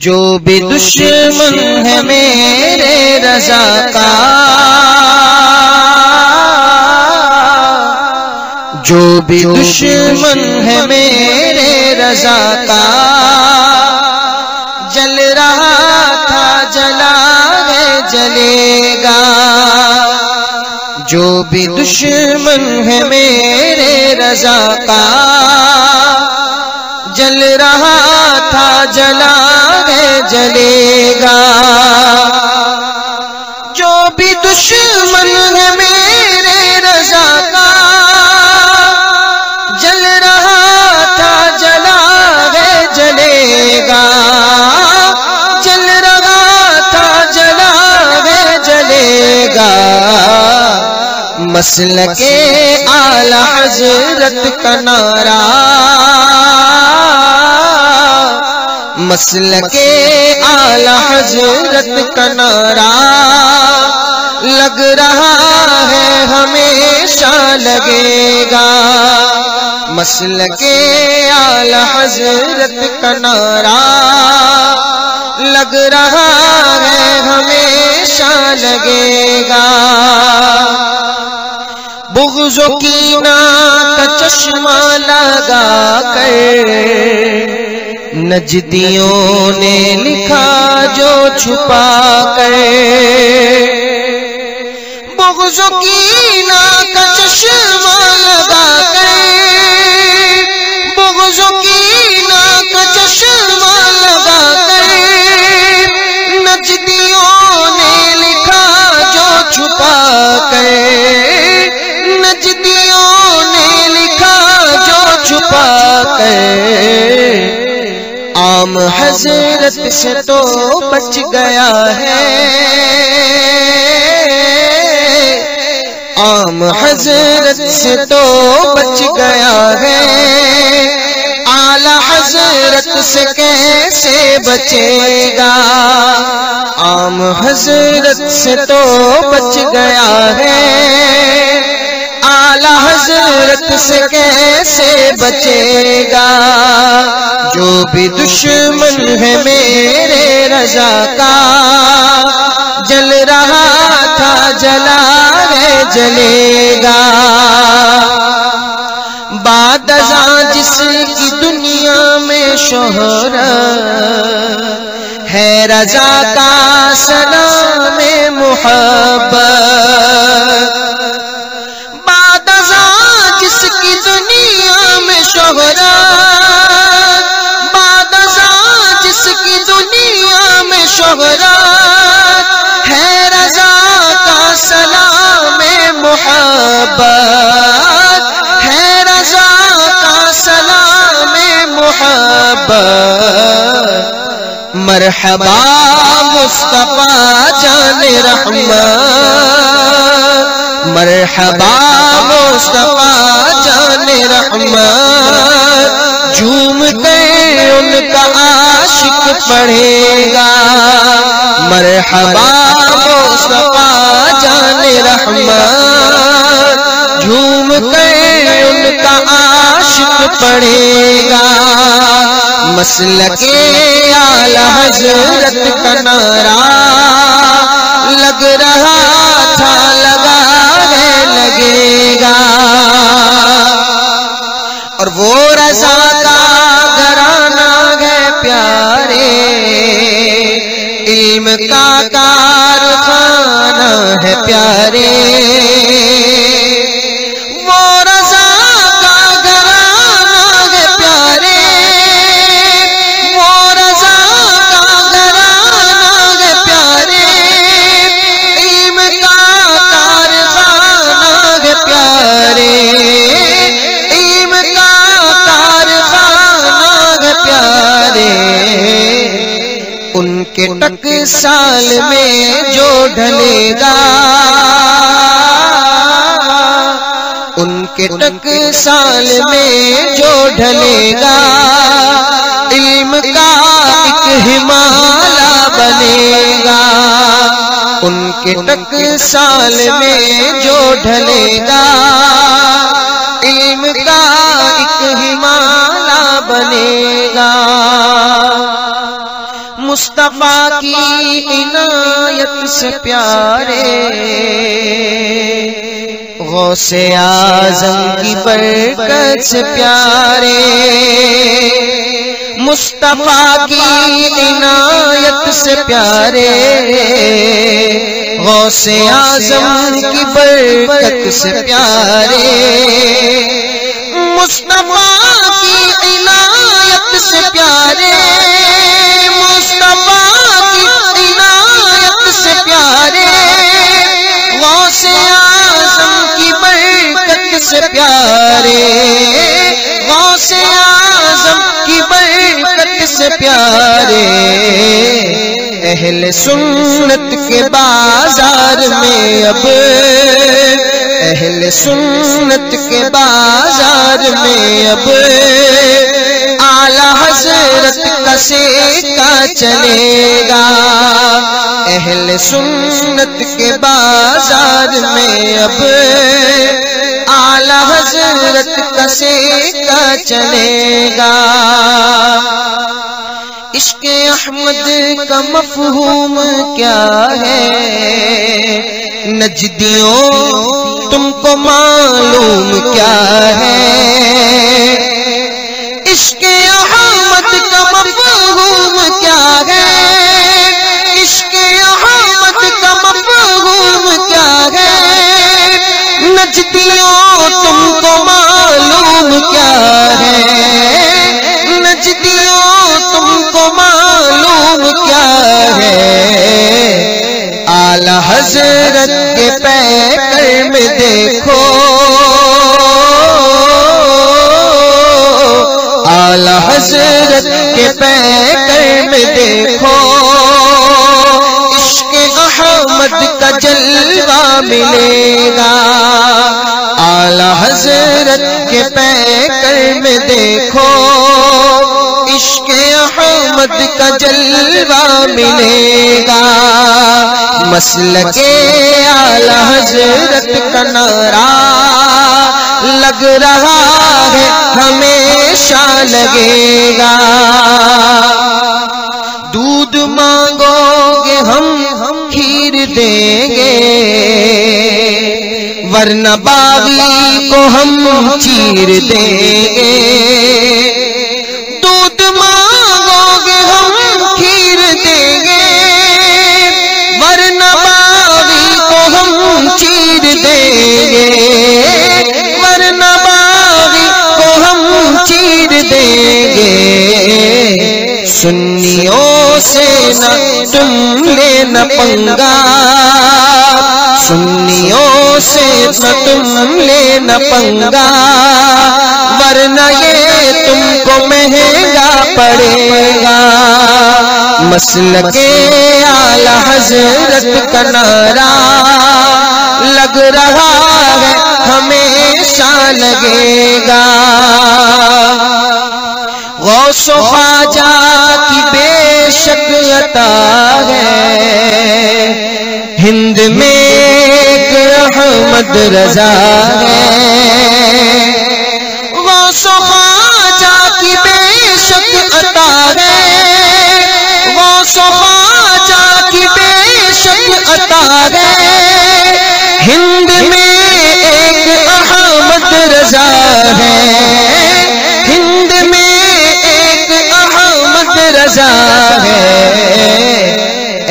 جو بھی دشمن ہے میرے رضا کا، جو بھی دشمن ہے میرے رضا کا، جل رہا تھا جلا ہے جلے گا۔ جو بھی دشمن ہے میرے رضا کا، جل رہا تھا جلا ہے جلے گا۔ جو بھی دشمن ہے میرے رضا کا، جل رہا تھا جلا ہے جلے گا۔ جل رہا تھا جلا ہے جلے گا۔ مسلک اعلی حضرت کا نعرہ، مسلک اعلی حضرت کا نعرہ لگ رہا ہے ہمیشہ لگے گا۔ مسلک اعلی حضرت کا نعرہ لگ رہا ہے ہمیشہ لگے گا۔ بغض و کینہ کا چشمہ لگا کر نجدیوں نے لکھا جو چھپا کر، بغض و کینہ کا چشمہ لگا کر، بغض و کینہ کا چشمہ لگا کر نجدیوں نے لکھا جو چھپا کر، نجدیوں نے لکھا جو چھپا کر۔ عام حضرت سے تو بچ گیا ہے، عام حضرت سے تو بچ گیا ہے، اعلی حضرت سے کیسے بچے گا؟ عام حضرت سے تو بچ گیا ہے، اعلی حضرت سے کیسے بچے گا؟ جو بھی دشمن ہے میرے رضا کا، جل رہا تھا جلا ہے جلے گا۔ بعد ازاں جس کی دنیا میں شہرت ہے، رضا کا سلام محبت۔ بعد ازاں جس کی دنیا میں شہرت، شہرت ہے، رضا کا سلام محبت ہے، رضا کا سلام محبت۔ مرحبا مصطفیٰ جان رحمت، مرحبا مصطفیٰ جان رحمت، جھوم کے ان کا عاشق پڑھے گا۔ مرحبا مصطفیٰ جان رحمت، جھوم کے ان کا عاشق پڑھے گا۔ مسلک اعلی حضرت کا نعرہ لگ رہا تھا لگا ہے لگے گا۔ اور وہ رضا کا گھرانہ ہے پیارے، علم کا کارخانہ ہے پیارے، وہ رضا کا گھرانہ ہے پیارے، وہ رضا کا گھرانہ ہے پیارے، علم کا کارخانہ ہے پیارے، علم کا کارخانہ ہے پیارے۔ ان کے ٹکسال میں جو ڈھلے گا، ان کے ٹکسال میں جو ڈھلے گا، علم کا ایک ہمالیہ بنے گا۔ ان کے ٹکسال میں جو ڈھلے گا، علم کا ایک ہمالیہ بنے گا۔ مصطفیٰ کی عنایت سے پیارے، غوث اعظم کی برکت سے پیارے، مصطفیٰ کی عنایت سے پیارے، غوث اعظم کی برکت سے پیارے، مصطفیٰ کی عنایت سے پیارے، مصطفیٰ کی عنایت سے پیارے، غوث اعظم کی برکت سے پیارے، غوث اعظم کی برکت سے پیارے، اہل سنت کے بازار میں اب، اہل سنت کے بازار میں اب اعلی حضرت کا سیکا چلے گا، اہل سنت کے بازار میں اب اعلی حضرت کا سیکا چلے گا۔ عشق احمد کا مفہوم کیا ہے نجدیوں تم کو معلوم کیا ہے، عشق احمد کا مفہوم کیا ہے، عشق احمد کا مفہوم کیا ہے، نجدیوں تم کو معلوم کیا ہے، نجدیوں تم کو معلوم کیا ہے، اعلی حضرت کے پیکر میں دیکھو، اعلی حضرت کے پیکر میں دیکھو، عشق احمد کا جلوہ ملے گا، اعلی حضرت کے پیکر میں دیکھو، عشق احمد کا جلوہ ملے گا، مسلک اعلی حضرت کا نعرہ لگ رہا ہے ہمیشہ لگے گا، دودھ مانگو گے ہم کھیر دیں گے، ورنہ باغی کو ہم چیر دیں گے، دودھ مانگو گے ہم کھیر دیں گے، ورنہ باغی کو ہم چیر دیں گے، ورنہ باغی کو ہم چیر دیں گے، سنیوں سے نہ تم لینا پنگا، سنیوں سے نہ تم لینا پنگا، ورنہ یہ تم کو مہنگا پڑے گا، مسلک اعلی حضرت کا نعرہ لگ رہا ہے ہمیشہ لگے گا، غوث و خواجہ کی بے شک عطا ہے، ہند میں ایک احمد رضا ہے، غوث و خواجہ کی بے شک عطا ہے، غوث و خواجہ کی بے شک عطا ہے، ہند میں ایک احمد رضا ہے، ہند میں ایک احمد رضا ہے،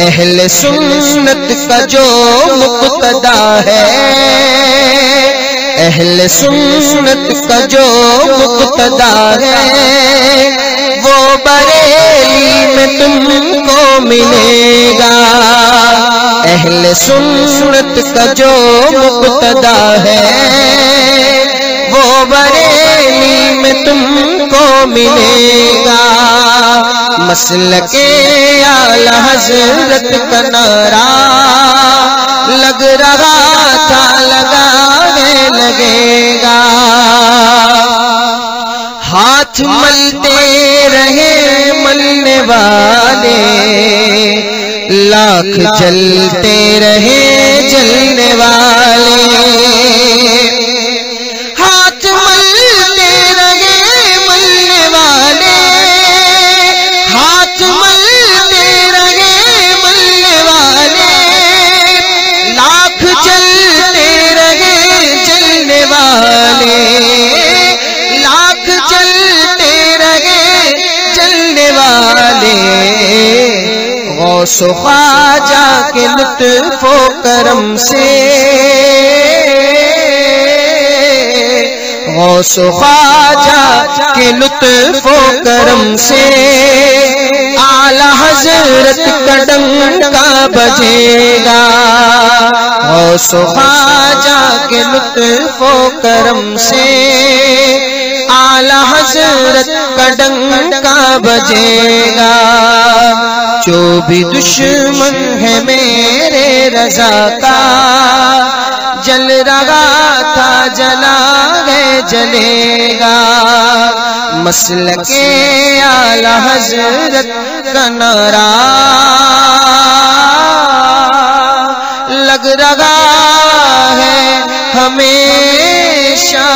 اہل سنت کا جو مقتدا ہے، اہل سنت کا جو مقتدا ہے، وہ بریلی میں تم کو ملے گا، اہل سنت کا جو مقتدا ہے، وہ بریلی میں تم کو ملے گا، مسلک اعلی حضرت کا نعرہ لگ رہا تھا لگانے لگے گا، ہاتھ ملتے رہے ملنے والے، لاکھ جلتے رہے جلنے والے، ہاتھ ملتے رہے ملنے والے، ہاتھ ملتے غوث و خواجہ کے لطف و کرم سے، غوث و خواجہ کے لطف و کرم سے اعلی حضرت کا ڈنکا بجے گا، غوث و خواجہ کے لطف و کرم سے اعلی حضرت کا ڈنکا بجے گا۔ جو بھی دشمن ہے میرے رضا کا، جل رہا تھا جلا ہے جلے گا، مسلک اعلی حضرت کا نعرہ لگ رہا ہے ہمیشہ